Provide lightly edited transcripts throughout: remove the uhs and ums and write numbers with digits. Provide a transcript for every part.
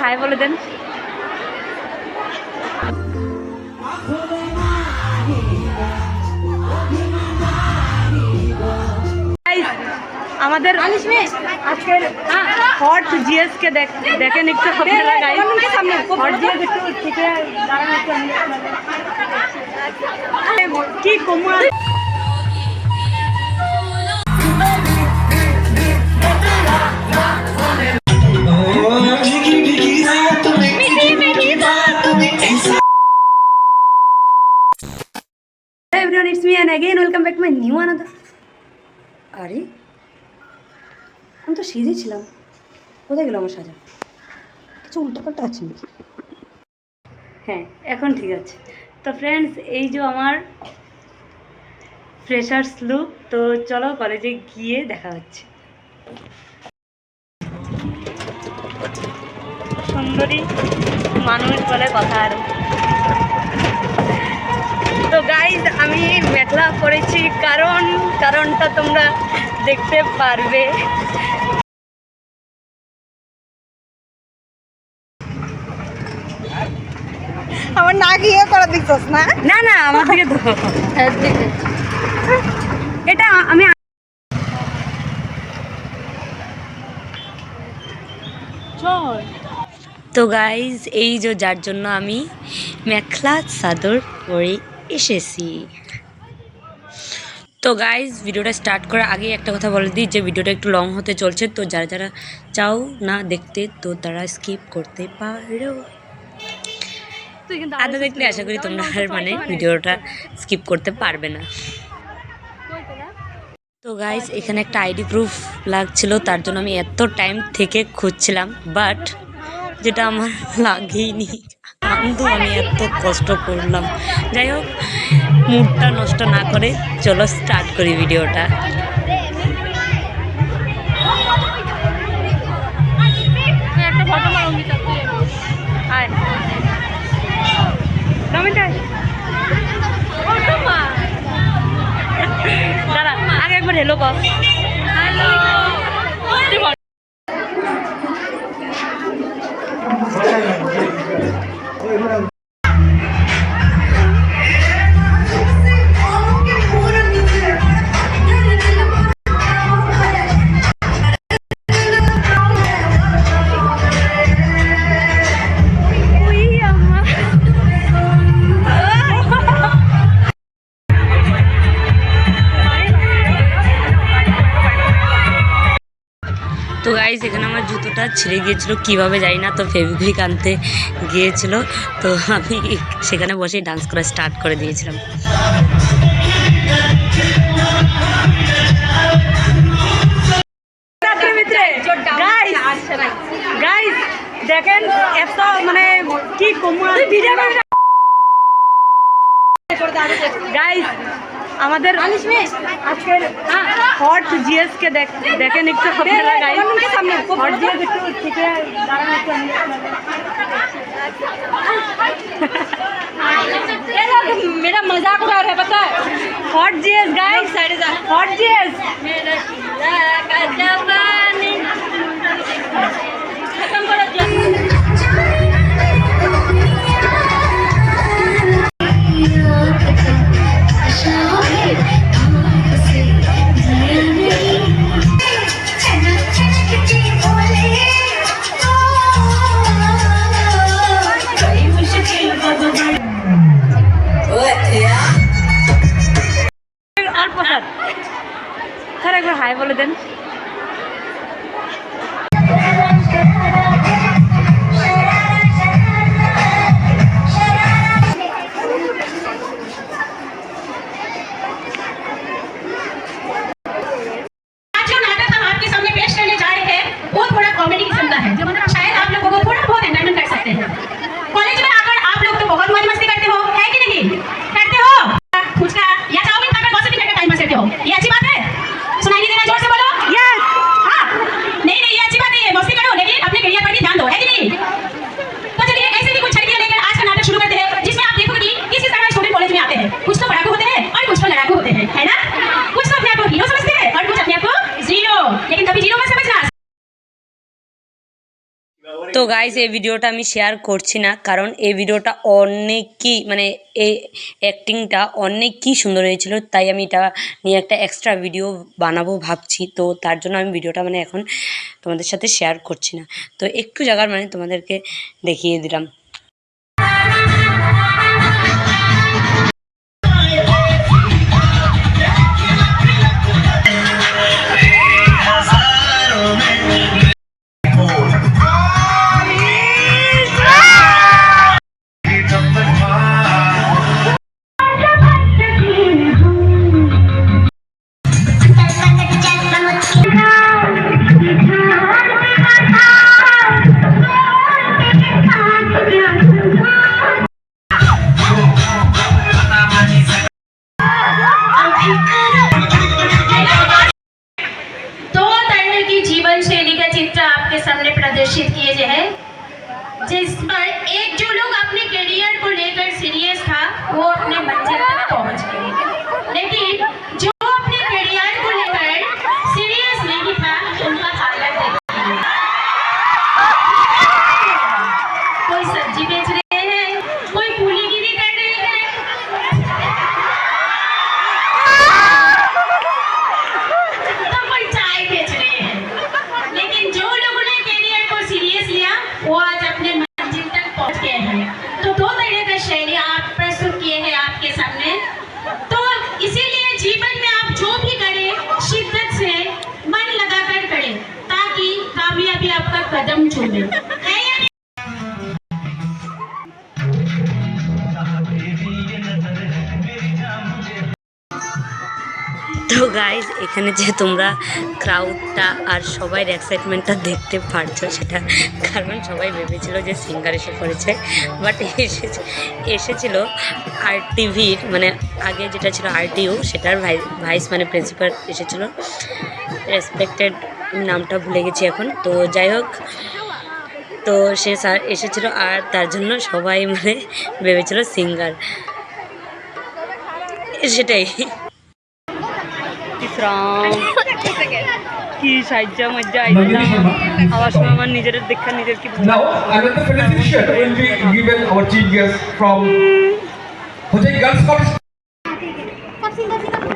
High বলে দেন। আমাদের আজকের হট জিএস কে দেখেন একটু আপনারা গাইস। হট জিএস একটু থেকে দাঁড়ান একটু কি কমা everyone, it's me and again welcome back to my new another. আরে আমি তো সেজেছিলাম, কোথায় গেল আমার সাজা? কিছু উল্টোপাল্টা আছে নাকি? হ্যাঁ এখন ঠিক আছে। তো ফ্রেন্ডস, এই যে আমার ফ্রেশার্স লুক, তো চলো কলেজে গিয়ে দেখা হচ্ছে। সুন্দরী মানুষ বলে কথা। আর তো গাইজ আমি মেখলা পরেছি কারণটা তোমরা দেখতে পারবে। আমার না গিয়ে করা দেখছস না? না না আমার দিকে এটা আমি তো গাইজ এই যে যার জন্য আমি মেখলা চাদর পরে এসেছি। তো গাইজ ভিডিওটা স্টার্ট করার আগে একটা কথা বলে দিই যে ভিডিওটা একটু লং হতে চলছে, তো যারা যারা চাও না দেখতে তো তারা স্কিপ করতে পারো। আদা দেখলে আশা করি তোমরা মানে ভিডিওটা স্কিপ করতে পারবে না। তো গাইজ এখানে একটা আইডি প্রুফ লাগছিল, তার জন্য আমি এত টাইম থেকে খুঁজছিলাম, বাট যেটা আমার লাগেইনি। কিন্তু আমি এত কষ্ট করলাম। যাই হোক, মুডটা নষ্ট না করে চলো স্টার্ট করি ভিডিওটা। দাঁড়া আগে একবার হেলো কর। তো গাইজ এখানে আমার জুতোটা ছিঁড়ে গিয়েছিলো, কীভাবে যাই না, তো ফেভিকুইক আনতে গিয়েছিল, তো আমি সেখানে বসেই ডান্স করা স্টার্ট করে দিয়েছিলাম। গাইজ দেখেন এত মানে কি কমা গাইজ আমাদের আজকের হট জিএস কে দেখেন একটু আপনারা গাইস। হট জিএস একটু থেকে দাঁড়ান একটু मेरा मजाक उड़ा रहा है पता है। Hot GS guys, hot GS खत्म करो। স্যার একবার হাই বলে দেন। कॉमेडी किस्म का है जो मतलब शायद आप लोगों को थोड़ा बहुत एंटरटेन कर सकते हैं। कॉलेज में आकर आप लोग तो बहुत मौज मस्ती करते हो, है कि नहीं? करते हो? फुचका या चाउमीन खाकर गॉसिपिंग करके टाइम पास करते हो, ये अच्छी बात है? सुनाई नहीं देना, जोर से बोलो। তো গাইজ এই ভিডিওটা আমি শেয়ার করছি না, কারণ এই ভিডিওটা অনেকই মানে এই অ্যাক্টিংটা অনেকই সুন্দর হয়েছিল, তাই আমি এটা নিয়ে একটা এক্সট্রা ভিডিও বানাবো ভাবছি। তো তার জন্য আমি ভিডিওটা মানে এখন তোমাদের সাথে শেয়ার করছি না। তো একটু জায়গার মানে তোমাদেরকে দেখিয়ে দিলাম। दो तरह की जीवन शैली का चित्र आपके सामने प्रदर्शित किए गए हैं, जिस पर एक जो लोग अपने करियर को लेकर सीरियस था वो अपने मंजिल तक पहुंच गए, लेकिन जो अपने करियर को लेकर सीरियस नहीं था उनका हालत देखिए। कोई सब्जी बेच रहे हैं, कोई कूलीगिरी कर रहे हैं, तो कोई चाय बेच रहे हैं, लेकिन जो लोगों ने करियर को सीरियस लिया वो आज अपने मंजिल तक पहुंच गए हैं। तो दो तरह का शैली आप प्रस्तुत किए हैं आपके सामने। तो इसीलिए जीवन में आप जो भी करें शिद्दत से मन लगाकर करें, ताकि कामयाबी आपका कदम चूमे, है या नहीं? তো গাইজ এখানে যে তোমরা ক্রাউডটা আর সবাই এক্সাইটমেন্টটা দেখতে পারছো, সেটা কারণ সবাই ভেবেছিল যে সিঙ্গার এসে পড়েছে, বাট এসেছিল আরটিভির মানে আগে যেটা ছিল আরটিইউ, সেটার ভাইস মানে প্রিন্সিপাল এসেছিলো, রেসপেক্টেড নামটা ভুলে গেছি এখন। তো যাই হোক, তো সে স্যার এসেছিল আর তার জন্য সবাই মানে ভেবেছিল সিঙ্গার, সেটাই। কি সাহায্য মজ্জা আইলাম আমার সময় আমার নিজের দেখা নিজের কি Now, another felicitation will be given our chief guest from Hojai Girls College.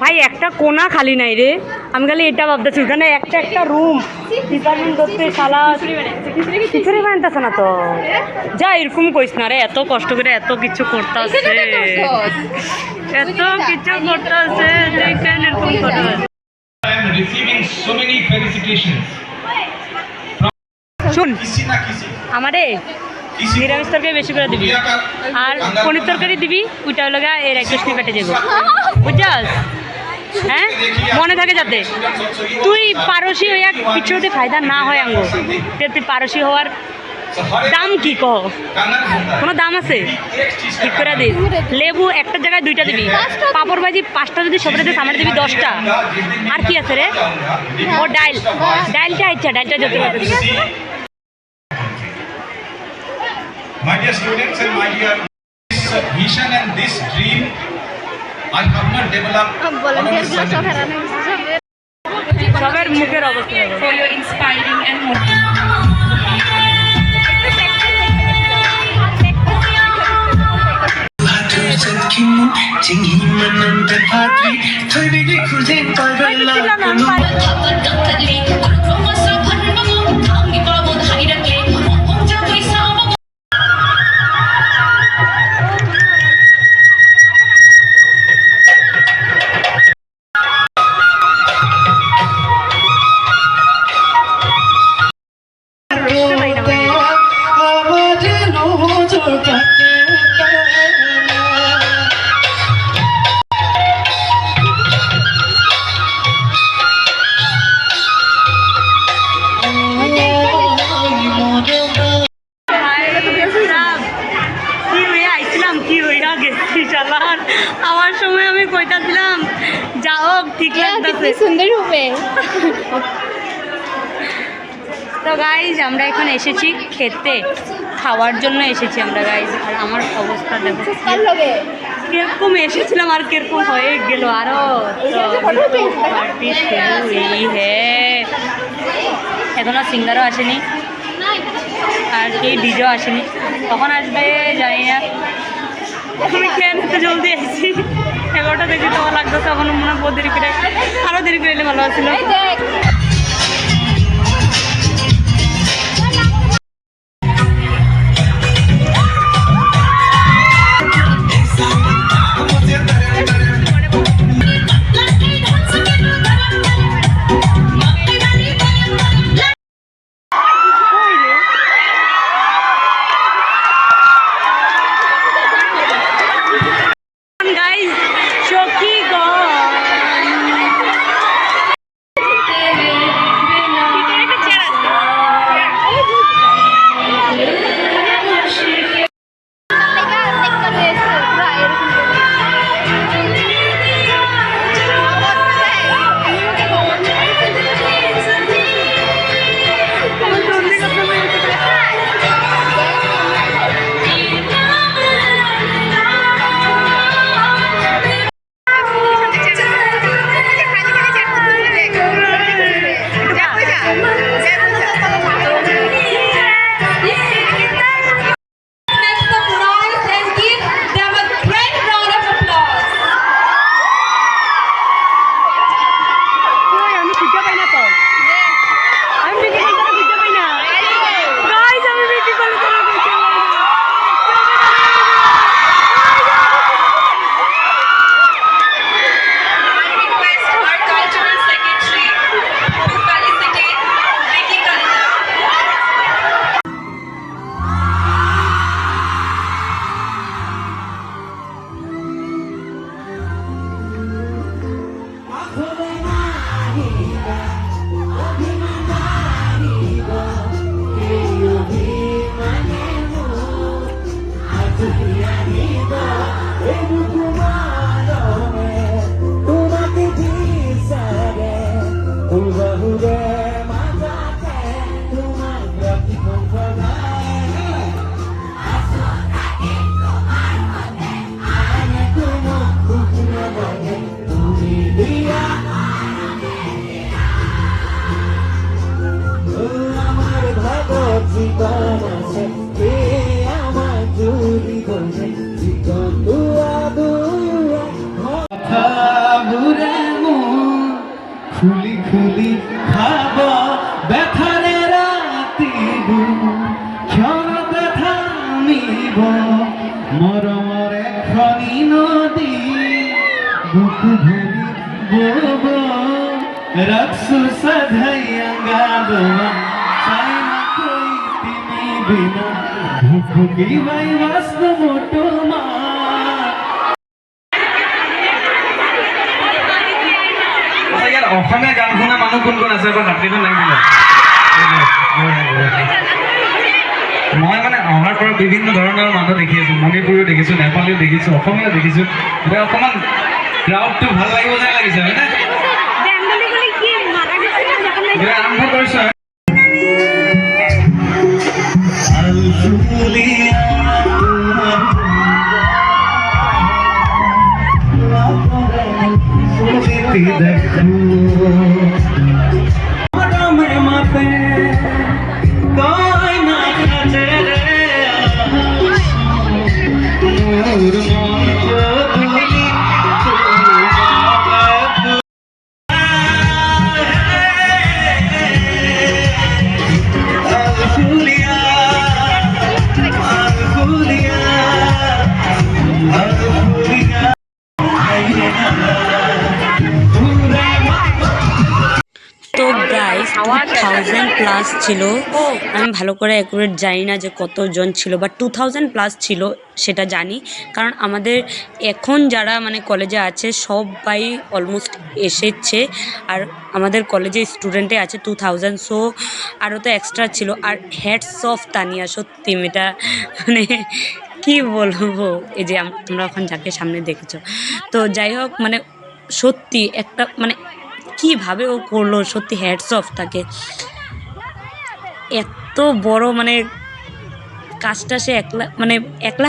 ভাই একটা কোনা খালি নাই রে, আমি খালি এটা ভাবতেছি ওখানে একটা একটা রুম ডিপার্টমেন্ট করতে শালা খিচুড়ি বানতেছে না তো, যা এরকম কইস না রে, এত কষ্ট করে এত কিছু করতে আসছে, এত কিছু করতে আসছে, কেন এরকম করতে আসছে? I am receiving so many felicitations. শুন किसी ना किसी আমারে নিরামিষ তরকারি বেশি করে দিবি আর পনির তরকারি দিবি, ওইটা হলো এর এক কৃষ্ণ পেটে যাবো, বুঝছাস? হ্যাঁ মনে থাকে যাতে তুই পারসি হইয়া কিছুতে ফায়দা না হয় আঙ্গ, তুই পারসি হওয়ার দাম কি কহ, কোনো দাম আছে? ঠিক করে দিস। লেবু একটা জায়গায় 2টা দিবি, পাপড় ভাজি 5টা যদি সবরে দিস আমার দিবি 10টা, আর কি আছে রে? ও ডাইলটা ইচ্ছা ডাইলটা যত My dear students and my dear, this vision and this dream I have not developed all of a sudden. সবের মুখের অবস্থা For your inspiring and আমার সময় আমি কইতাছিলাম যা হোক ঠিক লাগতেছে, সুন্দর হবে। তো গাইজ আমরা এখন এসেছি খেতে, খাওয়ার জন্য এসেছি আমরা গাইজ, আর আমার অবস্থা দেখো কিরকম এসেছিলাম আর কিরকম হয়ে গেল আরো। পার্টি শুরু এই হ্যাঁ, এখনো সিঙ্গারও আসেনি, আর কি ডিজেও আসেনি, কখন আসবে জানি না। আমি ট্রেন তো জলদি আসছি, 11টা থেকে তো লাগতো, তখন মনে হয় বহুত দেরি করে, আরও দেরি করে এলে ভালো ছিল। খুলি খুলি খাব ব্যথারে রাতি ক্ষণ ব্যথা নিব মরমরে খনি নদী বুক ভরি বব রাখসু সাধাইয়া গাবমা চাই না কই তুমি বিনা ভুকি ভাই বাস্ত মোটো মা। অসমীয়া গান শুনা মানুহ কোন কোন আছে এবাৰ হাতখন লাগি দিলে। মই মানে অহাৰ পৰা বিভিন্ন ধৰণৰ মানুহ দেখি আছোঁ, মণিপুৰীও দেখিছোঁ, নেপালীও দেখিছোঁ, অসমীয়াও দেখিছোঁ। গতিকে অকণমান ক্ৰাউডটো ভাল লাগিব যেন লাগিছে হয়নে? গতিকে আৰম্ভ কৰিছোঁ। তো গাইস 2000+ ছিল, আমি ভালো করে অ্যাকুরেট জানি না যে কতজন ছিল, বাট 2000+ ছিল সেটা জানি, কারণ আমাদের এখন যারা মানে কলেজে আছে সবাই অলমোস্ট এসেছে, আর আমাদের কলেজে স্টুডেন্টে আছে 2000, সো আরও তো এক্সট্রা ছিল। আর হ্যাটস অফ তানিয়া, সত্যি মেয়েটা মানে কি বলবো, এই যে তোমরা এখন যাকে সামনে দেখেছো, তো যাই হোক মানে সত্যি একটা মানে কীভাবে ও করলো, সত্যি হ্যাটস অফ তাকে। এত বড় মানে কাজটা সে একলা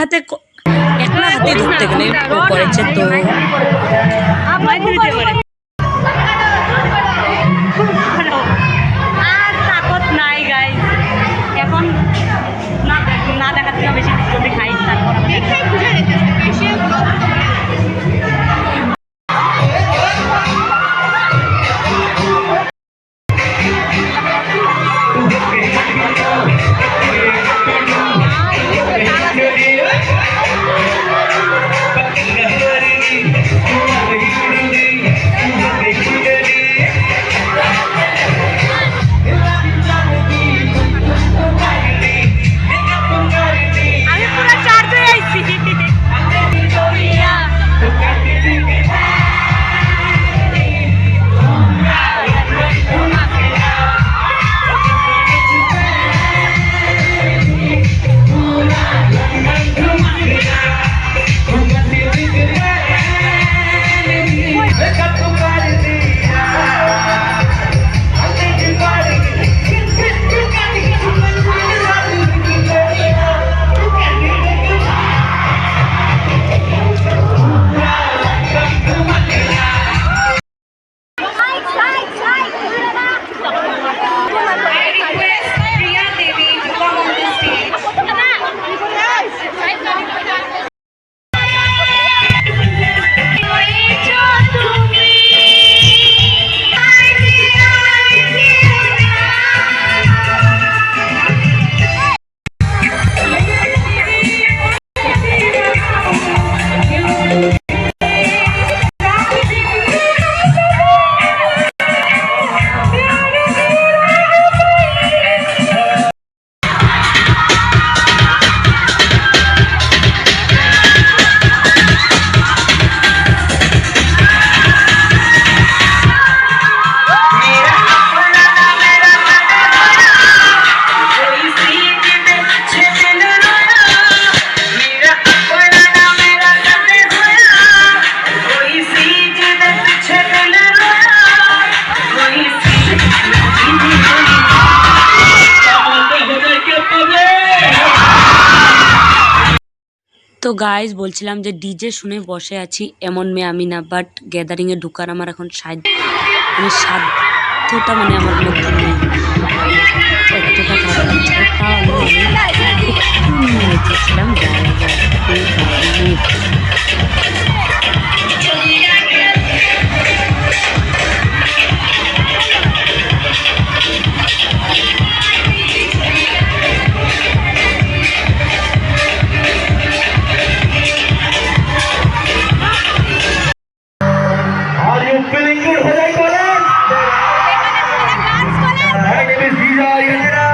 হাতে ধরতে গেলে ও করেছে। তো আর তাকত নাই গাইস, না দেখার থেকে বেশি জলদি খাই, তারপর আবার দেখাই বুঝা যেতেছে বেশি ব্লগ আমি পুরো চার্জ হয়ে আইছি। তো গাইজ বলছিলাম যে ডিজে শুনে বসে আছি, এমন মেয়ে আমি না, বাট গ্যাদারিংয়ে ঢুকার আমার এখন সাধ্যটা মানে আমার মধ্যে নেই। এতটা খারাপ লাগছে, তাও আমি একটু নেচেছিলাম। Are you feeling good? हो जाए college? My name is Vija Yandra,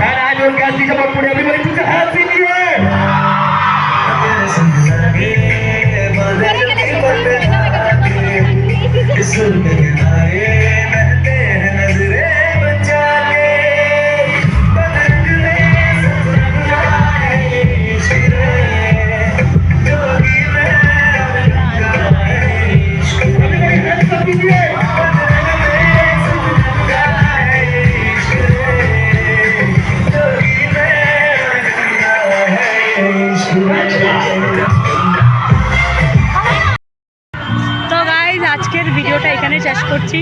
and I'm your guest teacher for today. Everybody put your hands in the air. তো গাইজ আজকের ভিডিওটা এখানে শেষ করছি।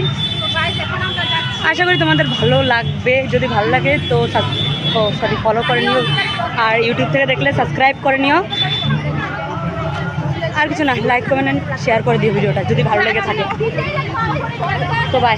আশা করি তোমাদের ভালো লাগবে। যদি ভালো লাগে তো ফলো করে নিও, আর ইউটিউব থেকে দেখলে সাবস্ক্রাইব করে নিও। আর কিছু না, লাইক কমেন্ট শেয়ার করে দিও ভিডিওটা যদি ভালো লেগে থাকে। তো বাই।